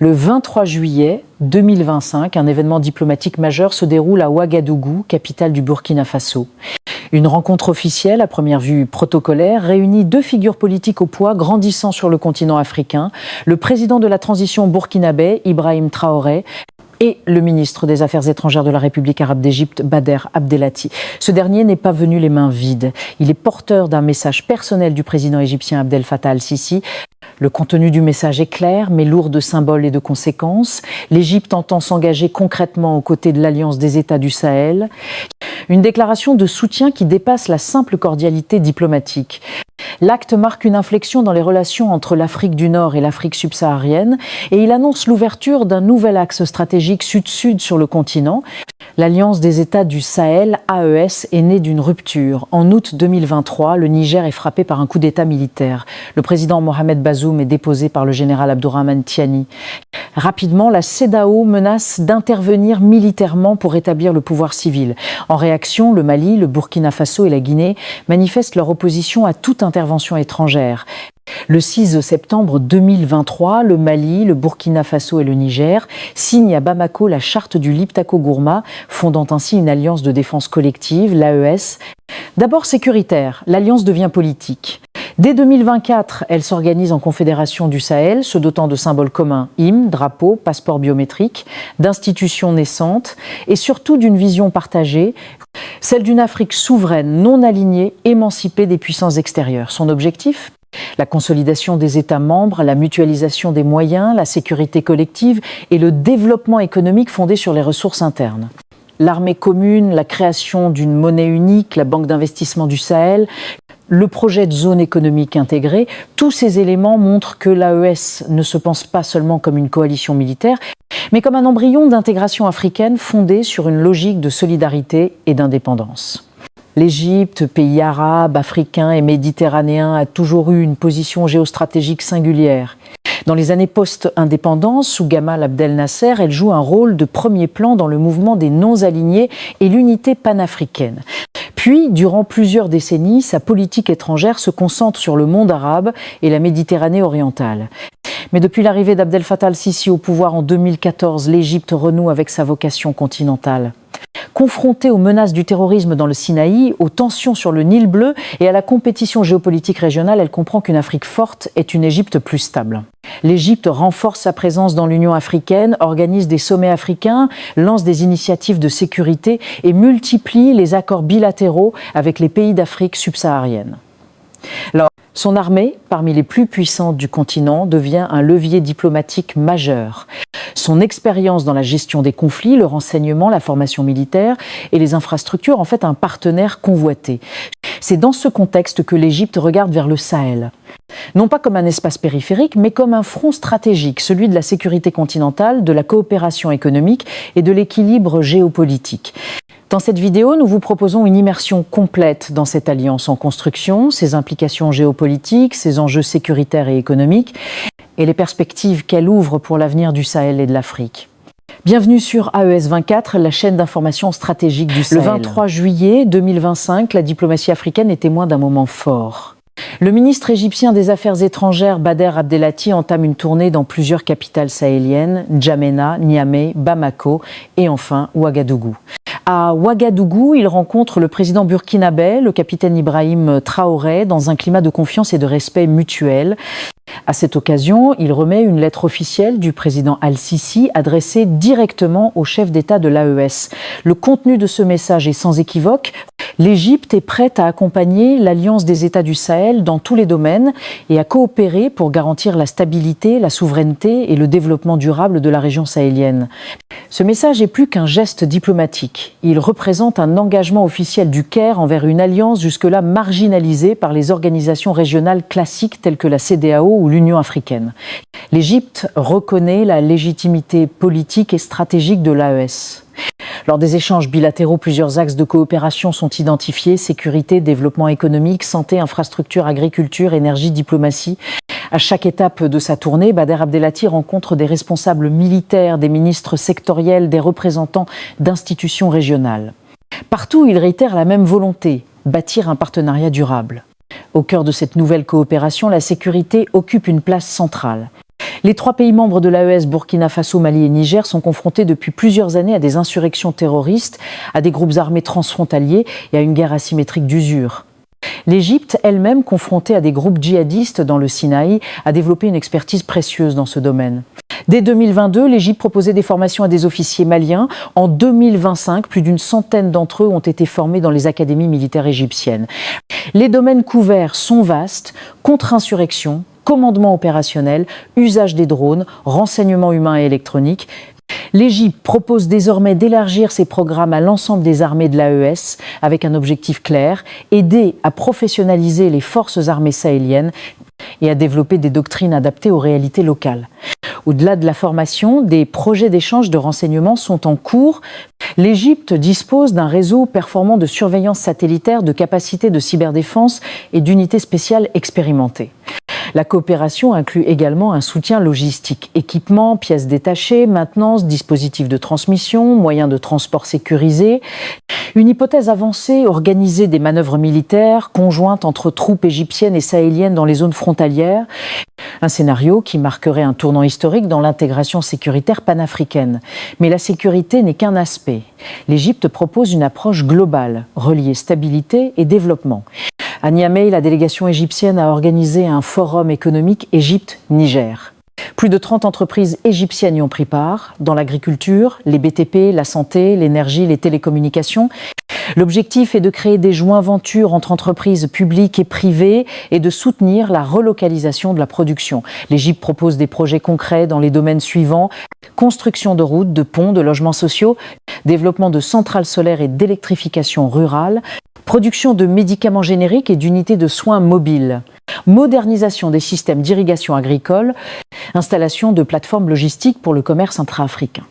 Le 23 juillet 2025, un événement diplomatique majeur se déroule à Ouagadougou, capitale du Burkina Faso. Une rencontre officielle, à première vue protocolaire, réunit deux figures politiques au poids grandissant sur le continent africain, le président de la transition burkinabé, Ibrahim Traoré, et le ministre des Affaires étrangères de la République arabe d'Égypte, Bader Abdelati. Ce dernier n'est pas venu les mains vides. Il est porteur d'un message personnel du président égyptien Abdel Fattah al-Sisi. Le contenu du message est clair, mais lourd de symboles et de conséquences. L'Égypte entend s'engager concrètement aux côtés de l'Alliance des États du Sahel. Une déclaration de soutien qui dépasse la simple cordialité diplomatique. L'acte marque une inflexion dans les relations entre l'Afrique du Nord et l'Afrique subsaharienne et il annonce l'ouverture d'un nouvel axe stratégique sud-sud sur le continent. L'Alliance des États du Sahel, AES, est née d'une rupture. En août 2023, le Niger est frappé par un coup d'État militaire. Le président Mohamed Bazoum est déposé par le général Abdourahmane Tiani. Rapidement, la CEDEAO menace d'intervenir militairement pour rétablir le pouvoir civil. En réaction, le Mali, le Burkina Faso et la Guinée manifestent leur opposition à toute intervention étrangère. Le 6 septembre 2023, le Mali, le Burkina Faso et le Niger signent à Bamako la charte du Liptako-Gourma, fondant ainsi une alliance de défense collective, l'AES. D'abord sécuritaire, l'alliance devient politique. Dès 2024, elle s'organise en confédération du Sahel, se dotant de symboles communs, hymne, drapeau, passeport biométrique, d'institutions naissantes et surtout d'une vision partagée, celle d'une Afrique souveraine, non alignée, émancipée des puissances extérieures. Son objectif ? La consolidation des États membres, la mutualisation des moyens, la sécurité collective et le développement économique fondé sur les ressources internes. L'armée commune, la création d'une monnaie unique, la Banque d'investissement du Sahel, le projet de zone économique intégrée, tous ces éléments montrent que l'AES ne se pense pas seulement comme une coalition militaire, mais comme un embryon d'intégration africaine fondée sur une logique de solidarité et d'indépendance. L'Égypte, pays arabe, africain et méditerranéen, a toujours eu une position géostratégique singulière. Dans les années post-indépendance, sous Gamal Abdel Nasser, elle joue un rôle de premier plan dans le mouvement des non-alignés et l'unité panafricaine. Puis, durant plusieurs décennies, sa politique étrangère se concentre sur le monde arabe et la Méditerranée orientale. Mais depuis l'arrivée d'Abdel Fattah al-Sisi au pouvoir en 2014, l'Égypte renoue avec sa vocation continentale. Confrontée aux menaces du terrorisme dans le Sinaï, aux tensions sur le Nil bleu et à la compétition géopolitique régionale, elle comprend qu'une Afrique forte est une Égypte plus stable. L'Égypte renforce sa présence dans l'Union africaine, organise des sommets africains, lance des initiatives de sécurité et multiplie les accords bilatéraux avec les pays d'Afrique subsaharienne. Alors, son armée, parmi les plus puissantes du continent, devient un levier diplomatique majeur. Son expérience dans la gestion des conflits, le renseignement, la formation militaire et les infrastructures en fait un partenaire convoité. C'est dans ce contexte que l'Égypte regarde vers le Sahel. Non pas comme un espace périphérique, mais comme un front stratégique, celui de la sécurité continentale, de la coopération économique et de l'équilibre géopolitique. Dans cette vidéo, nous vous proposons une immersion complète dans cette alliance en construction, ses implications géopolitiques, ses enjeux sécuritaires et économiques, et les perspectives qu'elle ouvre pour l'avenir du Sahel et de l'Afrique. Bienvenue sur AES 24, la chaîne d'information stratégique du Sahel. Le 23 juillet 2025, la diplomatie africaine est témoin d'un moment fort. Le ministre égyptien des Affaires étrangères Bader Abdelati entame une tournée dans plusieurs capitales sahéliennes, N'Djamena, Niamey, Bamako et enfin Ouagadougou. À Ouagadougou, il rencontre le président burkinabé, le capitaine Ibrahim Traoré, dans un climat de confiance et de respect mutuel. À cette occasion, il remet une lettre officielle du président al-Sisi adressée directement au chef d'État de l'AES. Le contenu de ce message est sans équivoque. L'Égypte est prête à accompagner l'Alliance des États du Sahel dans tous les domaines et à coopérer pour garantir la stabilité, la souveraineté et le développement durable de la région sahélienne. Ce message est plus qu'un geste diplomatique. Il représente un engagement officiel du Caire envers une alliance jusque-là marginalisée par les organisations régionales classiques telles que la CEDEAO ou l'Union africaine. L'Égypte reconnaît la légitimité politique et stratégique de l'AES. Lors des échanges bilatéraux, plusieurs axes de coopération sont identifiés: sécurité, développement économique, santé, infrastructure, agriculture, énergie, diplomatie. À chaque étape de sa tournée, Bader Abdelati rencontre des responsables militaires, des ministres sectoriels, des représentants d'institutions régionales. Partout, il réitère la même volonté: bâtir un partenariat durable. Au cœur de cette nouvelle coopération, la sécurité occupe une place centrale. Les 3 pays membres de l'AES, Burkina Faso, Mali et Niger, sont confrontés depuis plusieurs années à des insurrections terroristes, à des groupes armés transfrontaliers et à une guerre asymétrique d'usure. L'Égypte, elle-même confrontée à des groupes djihadistes dans le Sinaï, a développé une expertise précieuse dans ce domaine. Dès 2022, l'Égypte proposait des formations à des officiers maliens. En 2025, plus d'une centaine d'entre eux ont été formés dans les académies militaires égyptiennes. Les domaines couverts sont vastes: contre-insurrection, commandement opérationnel, usage des drones, renseignement humain et électronique. L'Égypte propose désormais d'élargir ses programmes à l'ensemble des armées de l'AES avec un objectif clair: aider à professionnaliser les forces armées sahéliennes et à développer des doctrines adaptées aux réalités locales. Au-delà de la formation, des projets d'échange de renseignements sont en cours. L'Égypte dispose d'un réseau performant de surveillance satellitaire, de capacités de cyberdéfense et d'unités spéciales expérimentées. La coopération inclut également un soutien logistique: équipements, pièces détachées, maintenance, dispositifs de transmission, moyens de transport sécurisés. Une hypothèse avancée: organiser des manœuvres militaires conjointes entre troupes égyptiennes et sahéliennes dans les zones frontalières. Un scénario qui marquerait un tournant historique dans l'intégration sécuritaire panafricaine. Mais la sécurité n'est qu'un aspect. L'Égypte propose une approche globale, reliée stabilité et développement. À Niamey, la délégation égyptienne a organisé un forum économique Égypte-Niger. Plus de 30 entreprises égyptiennes y ont pris part, dans l'agriculture, les BTP, la santé, l'énergie, les télécommunications. L'objectif est de créer des joints-ventures entre entreprises publiques et privées et de soutenir la relocalisation de la production. L'Égypte propose des projets concrets dans les domaines suivants: construction de routes, de ponts, de logements sociaux, développement de centrales solaires et d'électrification rurale, production de médicaments génériques et d'unités de soins mobiles, modernisation des systèmes d'irrigation agricole, installation de plateformes logistiques pour le commerce intra-africain.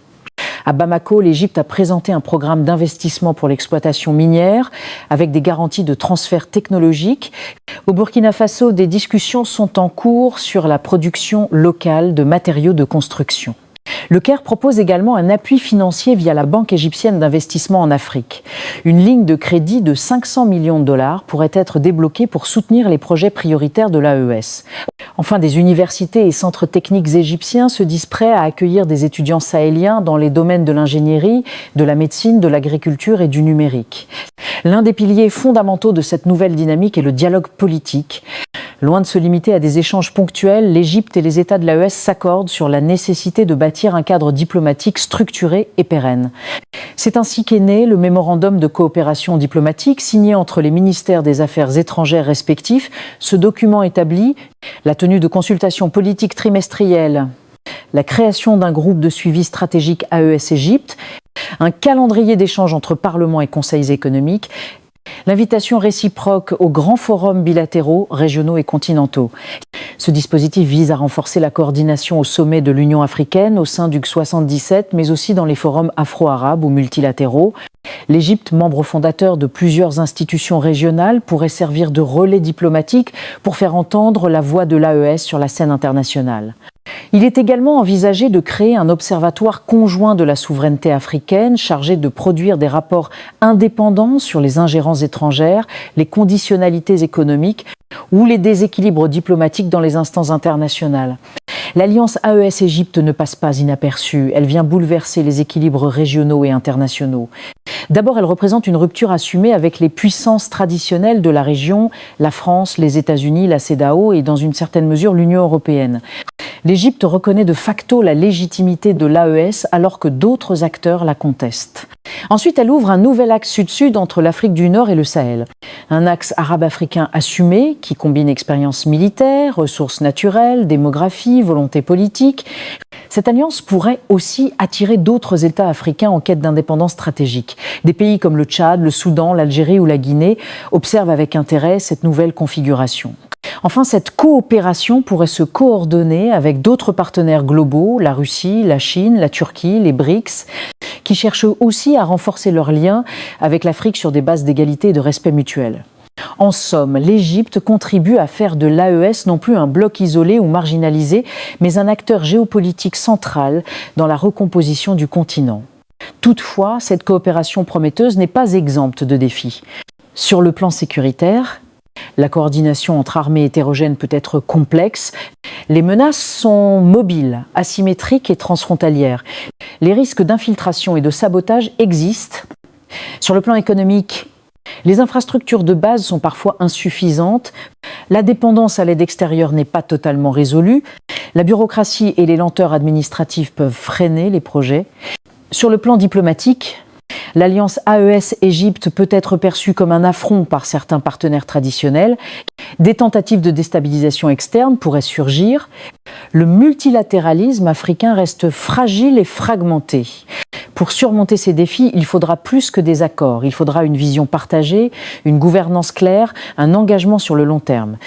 À Bamako, l'Égypte a présenté un programme d'investissement pour l'exploitation minière avec des garanties de transfert technologique. Au Burkina Faso, des discussions sont en cours sur la production locale de matériaux de construction. Le Caire propose également un appui financier via la Banque égyptienne d'investissement en Afrique. Une ligne de crédit de 500 millions de dollars pourrait être débloquée pour soutenir les projets prioritaires de l'AES. Enfin, des universités et centres techniques égyptiens se disent prêts à accueillir des étudiants sahéliens dans les domaines de l'ingénierie, de la médecine, de l'agriculture et du numérique. L'un des piliers fondamentaux de cette nouvelle dynamique est le dialogue politique. Loin de se limiter à des échanges ponctuels, l'Égypte et les États de l'AES s'accordent sur la nécessité de bâtir un cadre diplomatique structuré et pérenne. C'est ainsi qu'est né le mémorandum de coopération diplomatique signé entre les ministères des Affaires étrangères respectifs. Ce document établit la tenue de consultations politiques trimestrielles, la création d'un groupe de suivi stratégique AES-Égypte, un calendrier d'échange entre parlements et conseils économiques, l'invitation réciproque aux grands forums bilatéraux, régionaux et continentaux. Ce dispositif vise à renforcer la coordination au sommet de l'Union africaine, au sein du G77, mais aussi dans les forums afro-arabes ou multilatéraux. L'Égypte, membre fondateur de plusieurs institutions régionales, pourrait servir de relais diplomatique pour faire entendre la voix de l'AES sur la scène internationale. Il est également envisagé de créer un observatoire conjoint de la souveraineté africaine chargé de produire des rapports indépendants sur les ingérences étrangères, les conditionnalités économiques ou les déséquilibres diplomatiques dans les instances internationales. L'alliance AES-Égypte ne passe pas inaperçue. Elle vient bouleverser les équilibres régionaux et internationaux. D'abord, elle représente une rupture assumée avec les puissances traditionnelles de la région, la France, les États-Unis, la CEDEAO et dans une certaine mesure l'Union européenne. L'Égypte reconnaît de facto la légitimité de l'AES alors que d'autres acteurs la contestent. Ensuite, elle ouvre un nouvel axe sud-sud entre l'Afrique du Nord et le Sahel. Un axe arabe-africain assumé qui combine expérience militaire, ressources naturelles, démographie, volonté politique. Cette alliance pourrait aussi attirer d'autres États africains en quête d'indépendance stratégique. Des pays comme le Tchad, le Soudan, l'Algérie ou la Guinée observent avec intérêt cette nouvelle configuration. Enfin, cette coopération pourrait se coordonner avec d'autres partenaires globaux, la Russie, la Chine, la Turquie, les BRICS, qui cherchent aussi à renforcer leurs liens avec l'Afrique sur des bases d'égalité et de respect mutuel. En somme, l'Égypte contribue à faire de l'AES non plus un bloc isolé ou marginalisé, mais un acteur géopolitique central dans la recomposition du continent. Toutefois, cette coopération prometteuse n'est pas exempte de défis. Sur le plan sécuritaire, La coordination entre armées hétérogènes peut être complexe. Les menaces sont mobiles, asymétriques et transfrontalières. Les risques d'infiltration et de sabotage existent. Sur le plan économique, les infrastructures de base sont parfois insuffisantes. La dépendance à l'aide extérieure n'est pas totalement résolue. La bureaucratie et les lenteurs administratives peuvent freiner les projets. Sur le plan diplomatique, l'alliance AES-Égypte peut être perçue comme un affront par certains partenaires traditionnels. Des tentatives de déstabilisation externe pourraient surgir. Le multilatéralisme africain reste fragile et fragmenté. Pour surmonter ces défis, il faudra plus que des accords. Il faudra une vision partagée, une gouvernance claire, un engagement sur le long terme.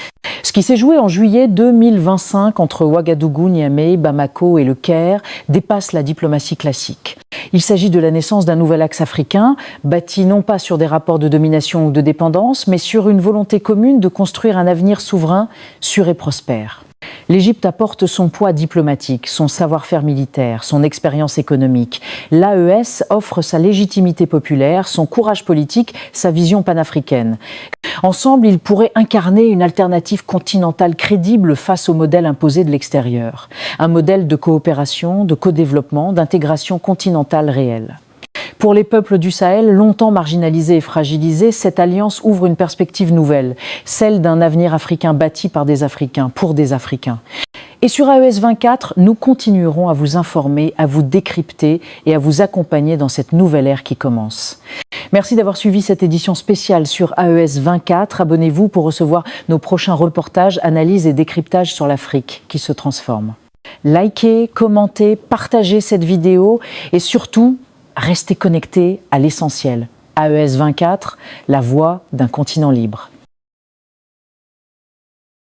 Ce qui s'est joué en juillet 2025 entre Ouagadougou, Niamey, Bamako et Le Caire dépasse la diplomatie classique. Il s'agit de la naissance d'un nouvel axe africain, bâti non pas sur des rapports de domination ou de dépendance, mais sur une volonté commune de construire un avenir souverain, sûr et prospère. L'Égypte apporte son poids diplomatique, son savoir-faire militaire, son expérience économique. L'AES offre sa légitimité populaire, son courage politique, sa vision panafricaine. Ensemble, ils pourraient incarner une alternative continentale crédible face au modèle imposé de l'extérieur. Un modèle de coopération, de co-développement, d'intégration continentale réelle. Pour les peuples du Sahel, longtemps marginalisés et fragilisés, cette alliance ouvre une perspective nouvelle, celle d'un avenir africain bâti par des Africains, pour des Africains. Et sur AES 24, nous continuerons à vous informer, à vous décrypter et à vous accompagner dans cette nouvelle ère qui commence. Merci d'avoir suivi cette édition spéciale sur AES 24. Abonnez-vous pour recevoir nos prochains reportages, analyses et décryptages sur l'Afrique qui se transforme. Likez, commentez, partagez cette vidéo et surtout, restez connectés à l'essentiel. AES 24, la voix d'un continent libre.